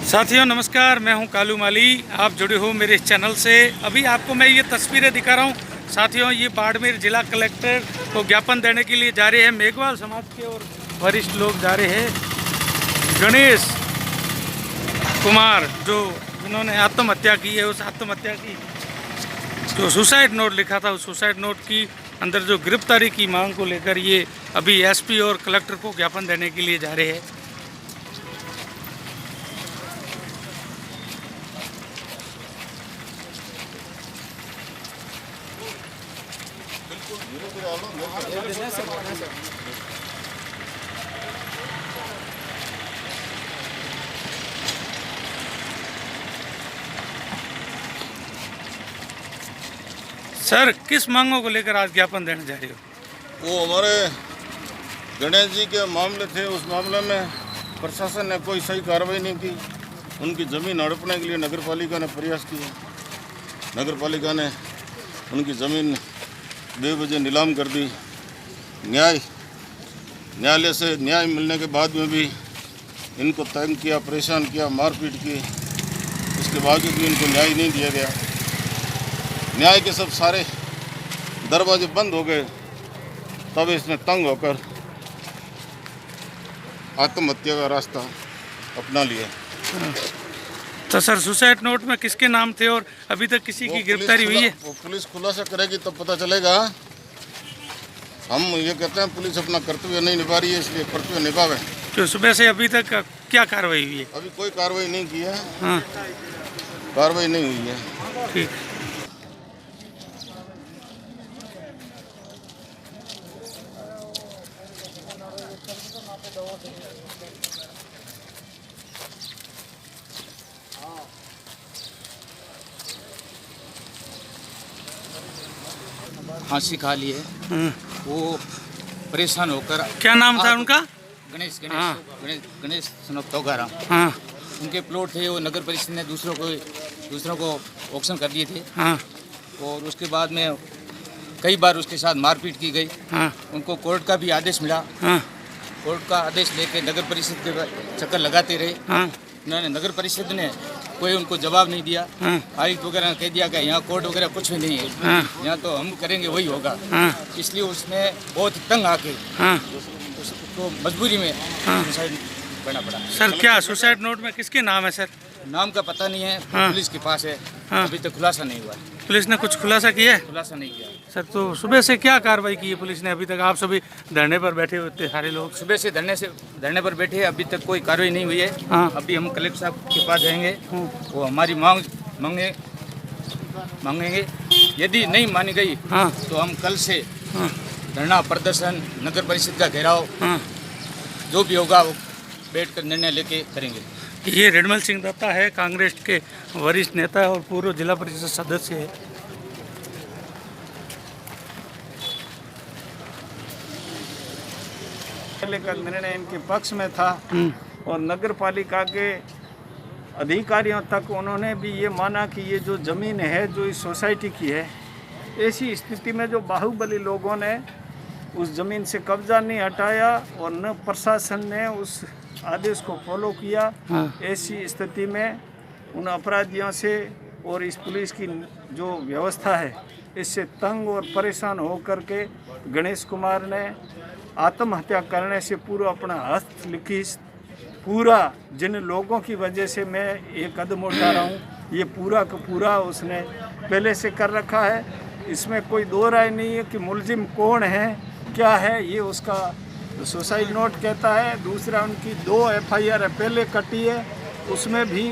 साथियों नमस्कार, मैं हूं कालू माली। आप जुड़े हो मेरे इस चैनल से। अभी आपको मैं ये तस्वीरें दिखा रहा हूं। साथियों, ये बाड़मेर जिला कलेक्टर को ज्ञापन देने के लिए जा रहे हैं। मेघवाल समाज के और वरिष्ठ लोग जा रहे हैं। गणेश कुमार जिन्होंने आत्महत्या की है, उस आत्महत्या की जो सुसाइड नोट लिखा था, उस सुसाइड नोट की अंदर जो गिरफ्तारी की मांग को लेकर ये अभी एसपी और कलेक्टर को ज्ञापन देने के लिए जा रहे हैं। सर, किस मांगों को लेकर आज ज्ञापन देने जा रहे हो? वो हमारे गणेश जी के मामले थे। उस मामले में प्रशासन ने कोई सही कार्रवाई नहीं की। उनकी ज़मीन हड़पने के लिए नगर पालिका ने प्रयास किया। नगर पालिका ने उनकी ज़मीन बेवजह नीलाम कर दी। न्यायालय से न्याय मिलने के बाद में भी इनको तंग किया, परेशान किया, मारपीट की। इसके बावजूद भी इनको न्याय नहीं दिया गया। न्याय के सब सारे दरवाजे बंद हो गए। तब इसने तंग होकर आत्महत्या का रास्ता अपना लिया। तो सर, सुसाइड नोट में किसके नाम थे और अभी तक किसी की गिरफ्तारी हुई है? वो पुलिस खुलासा करेगी तब पता चलेगा। हम ये कहते हैं पुलिस अपना कर्तव्य नहीं निभा रही है, इसलिए कर्तव्य निभावे। तो सुबह से अभी तक क्या कार्रवाई हुई है? अभी कोई कार्रवाई नहीं की है। हाँ, कार्रवाई नहीं हुई है। ठीक। फांसी खा ली है। वो परेशान होकर। क्या नाम था उनका? गणेश हाँ। गणेश सनोप तोगाराम। हाँ उनके प्लॉट थे, वो नगर परिषद ने दूसरों को ऑक्शन कर दिए थे। हाँ और उसके बाद में कई बार उसके साथ मारपीट की गई। हाँ उनको कोर्ट का भी आदेश मिला। हाँ कोर्ट का आदेश लेके नगर परिषद के चक्कर लगाते रहे। हाँ उन्होंने नगर परिषद ने कोई उनको जवाब नहीं दिया। हाँ आयुक्त वगैरह ने कह दिया कि यहाँ कोर्ट वगैरह कुछ भी नहीं है, हाँ। यहाँ तो हम करेंगे वही होगा। हाँ इसलिए उसने बहुत तंग आके हाँ उसको मजबूरी में हाँ। सुसाइड करना पड़ा। सर, क्या सुसाइड नोट में किसके नाम है सर? नाम का पता नहीं है। हाँ। पुलिस के पास है। हाँ। अभी तक खुलासा नहीं हुआ है। पुलिस ने कुछ खुलासा किया है? खुलासा नहीं किया। सर, तो सुबह से क्या कार्रवाई की है पुलिस ने? अभी तक आप सभी धरने पर बैठे हुए थे, सारे लोग सुबह से धरने पर बैठे हैं, अभी तक कोई कार्रवाई नहीं हुई है। हाँ। अभी हम कलेक्टर साहब के पास जाएंगे, वो हमारी मांगेंगे। यदि नहीं मानी गई हाँ तो हम कल से हाँ धरना प्रदर्शन, नगर परिषद का घेराव, हाँ। जो भी होगा वो बैठ कर निर्णय लेके करेंगे। ये रेडमल सिंह दत्ता है, कांग्रेस के वरिष्ठ नेता और पूर्व जिला परिषद सदस्य है। पहले का निर्णय इनके पक्ष में था और नगर पालिका के अधिकारियों तक उन्होंने भी ये माना कि ये जो ज़मीन है जो इस सोसाइटी की है, ऐसी स्थिति में जो बाहुबली लोगों ने उस ज़मीन से कब्जा नहीं हटाया और न प्रशासन ने उस आदेश को फॉलो किया। ऐसी स्थिति में उन अपराधियों से और इस पुलिस की जो व्यवस्था है इससे तंग और परेशान होकर के गणेश कुमार ने आत्महत्या करने से पूर्व अपना हस्त लिखी पूरा जिन लोगों की वजह से मैं ये कदम उठा रहा हूँ, ये पूरा का पूरा उसने पहले से कर रखा है। इसमें कोई दो राय नहीं है कि मुलजिम कौन है, क्या है। ये उसका सुसाइड नोट कहता है। दूसरा, उनकी 2 FIR पहले कटी है, उसमें भी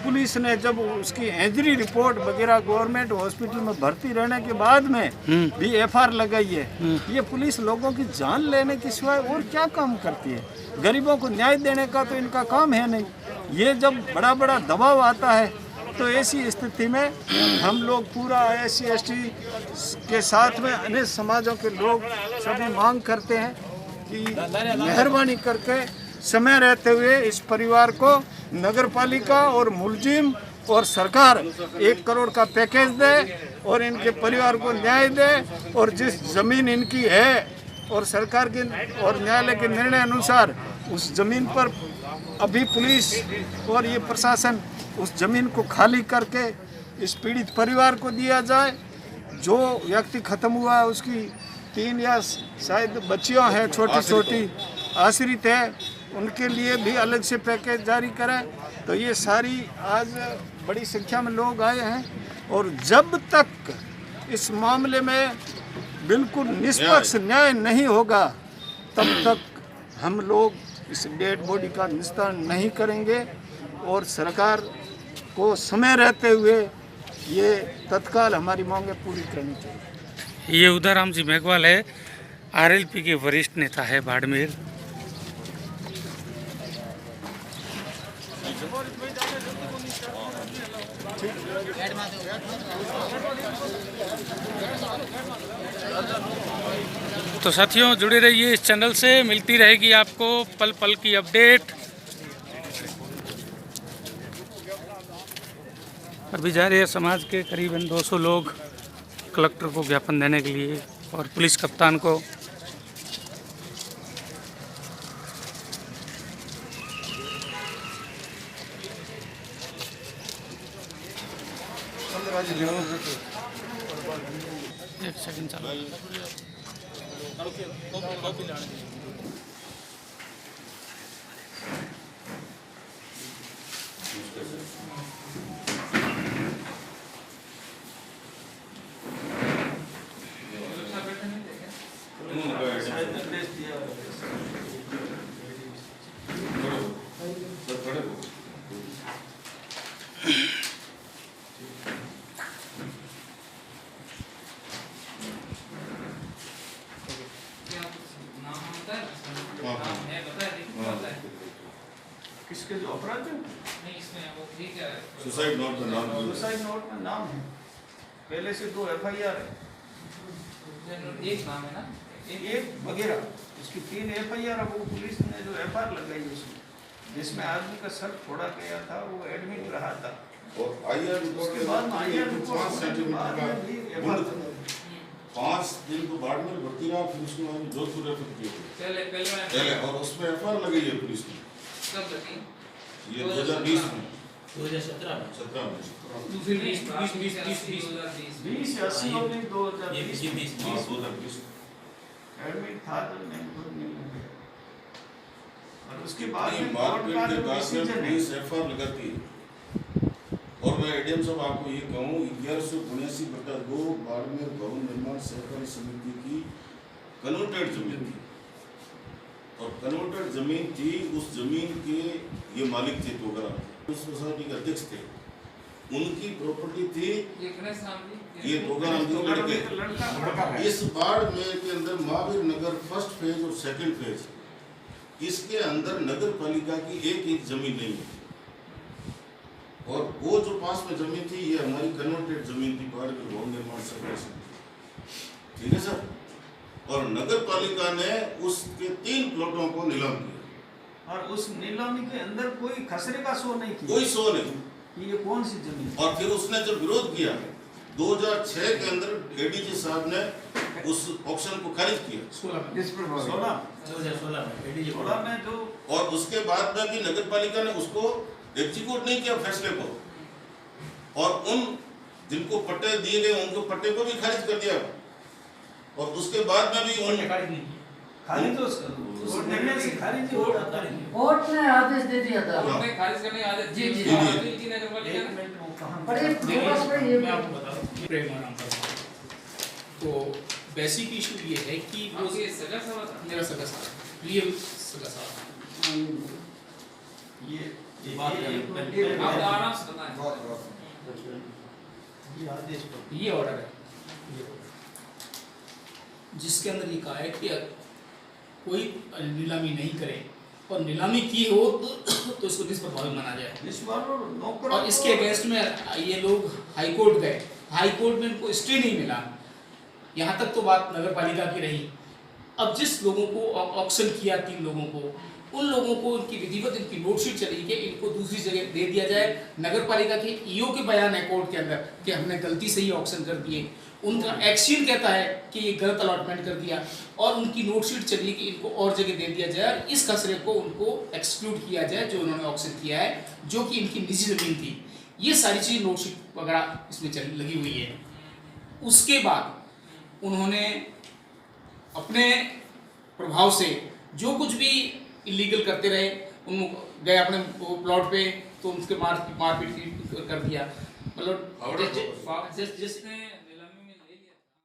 पुलिस ने जब उसकी इंजरी रिपोर्ट वगैरह गवर्नमेंट हॉस्पिटल में भर्ती रहने के बाद में भी FIR लगाई है। ये पुलिस लोगों की जान लेने के सिवाय और क्या काम करती है? गरीबों को न्याय देने का तो इनका काम है नहीं। ये जब बड़ा बड़ा दबाव आता है तो ऐसी स्थिति में हम लोग पूरा SC ST के साथ में अनेक समाजों के लोग सभी मांग करते हैं कि मेहरबानी करके समय रहते हुए इस परिवार को नगर पालिका और मुलजिम और सरकार 1 करोड़ का पैकेज दे और इनके परिवार को न्याय दे और जिस ज़मीन इनकी है और सरकार के और न्यायालय के निर्णय अनुसार उस ज़मीन पर अभी पुलिस और ये प्रशासन उस ज़मीन को खाली करके इस पीड़ित परिवार को दिया जाए। जो व्यक्ति ख़त्म हुआ है उसकी 3 या शायद बच्चियां हैं छोटी छोटी आश्रित है, उनके लिए भी अलग से पैकेज जारी करें। तो ये सारी आज बड़ी संख्या में लोग आए हैं और जब तक इस मामले में बिल्कुल निष्पक्ष न्याय नहीं होगा तब तक हम लोग इस डेड बॉडी का निस्तारण नहीं करेंगे और सरकार को समय रहते हुए ये तत्काल हमारी मांगें पूरी करनी चाहिए। ये उदाराम जी मेघवाल है, आरएलपी के वरिष्ठ नेता है बाड़मेर। तो साथियों जुड़े रहिए इस चैनल से, मिलती रहेगी आपको पल पल की अपडेट। अभी जा रहे हैं समाज के करीबन 200 लोग कलेक्टर को ज्ञापन देने के लिए और पुलिस कप्तान को। एक सेकंड चालू। किसके जो अपराध है? नहीं इसमें वो ठीक है। सुसाइड नोट में नाम सुसाइड नोट में नाम है, पहले से 2 FIR है, एक नाम है ना, एक वगैरह उसकी 3 FIR है। वो पुलिस ने जो FIR लगाई उसमें जिसमें आदमी का सर फोड़ा गया था वो एडमिट रहा था और IR रिपोर्ट उसके बाद में IR रिपोर्ट 5 सेंटीमीटर का भी FIR 5 दिन तो बाड़मेर भर्ती रहा, फिर उसके बाद जोधपुर रेफर किया पहले और उसमें FIR लगी है पुलिस ने। कब लगी? ये 2020 में 2017 में 17 में फिर 20 से 80 और नहीं 2020 ये 20 हाँ 2020 एडमिट था तो नहीं लगे। और उसके बाद में कोर्ट मारपीट का के जो बाद में डिसीजन है पुलिस FIR लगाती है। और मैं ADM साहब आपको ये कहूँ 1172/2 बाड़मेर भवन निर्माण सहकारी समिति की कन्वर्टेड जमीन थी और कन्वर्टेड जमीन थी। उस जमीन के ये मालिक थे तोगरा, उस सोसाइटी के अध्यक्ष थे, उनकी प्रॉपर्टी थी ये गणेश राम जी, ये तोगरा नाम के लड़के। इस बाड़मेर के अंदर महावीर नगर फर्स्ट फेज और सेकंड फेज, इसके अंदर नगर पालिका की 1 इंच जमीन नहीं है और वो जो पास में जमीन थी ये हमारी कन्वर्टेड जमीन थी बाड़मेर भवन निर्माण सहकारी समिति। ठीक है सर। और नगर पालिका ने उसके 3 प्लॉटों को नीलाम किया और उस नीलामी के अंदर कोई खसरे का शो नहीं किया। कोई शो नहीं। कि ये कौन सी जमीन? और फिर उसने जब विरोध किया 2006 के अंदर ADG साहब ने उस ऑप्शन को खारिज किया 16 में जो और उसके बाद में भी नगर पालिका ने उसको एग्जीक्यूट नहीं किया फैसले को और उन जिनको पट्टे दिए गए उनको पट्टे को भी खारिज कर दिया और उसके बाद में भी उन खाली तो उस निर्णय से खारिज हो जाता है। कोर्ट ने आदेश दे दिया था। कोर्ट ने खारिज करने का आदेश जी, जी, जी नगर पालिका एक ने। मिनट वो कहां पर ये मैं आपको बता दूं प्रेमाराम पर तो बेसिक इशू ये है कि वो आपके सगा सवा था? मेरा सगा साला रियल सगा साला ये आप आराम से बताएं। ये आदेश ये ऑर्डर है जिसके अंदर ये कहा है कि कोई नीलामी नहीं करे और नीलामी की हो तो इसको निष्प्रभावी माना जाए। इस बार नौकर और इसके अगेंस्ट में ये लोग हाई कोर्ट गए, हाई कोर्ट में इनको स्टे नहीं मिला, यहाँ तक तो बात नगर पालिका की रही। अब जिस लोगों को ऑक्शन किया 3 लोगों को उन लोगों को इनकी विधिवत इनकी नोटशीट चली कि इनको दूसरी जगह दे दिया जाए। नगर पालिका के ईओ के बयान है कोर्ट के अंदर कि हमने गलती से ही ऑक्शन कर दिए, उनका एक्शन कहता है कि ये गलत अलॉटमेंट कर दिया, और उनकी नोटशीट चली कि इनको और जगह दे दिया जाए और इस खसरे को उनको एक्सक्लूड किया जाए जो उन्होंने ऑक्शन किया है, जो कि इनकी निजी जमीन थी। ये सारी चीज़ नोटशीट वगैरह इसमें लगी हुई है। उसके बाद उन्होंने अपने प्रभाव से जो कुछ भी इलीगल करते रहे, उन गए अपने प्लॉट पे तो उनके मारपीट कर दिया, मतलब जिसने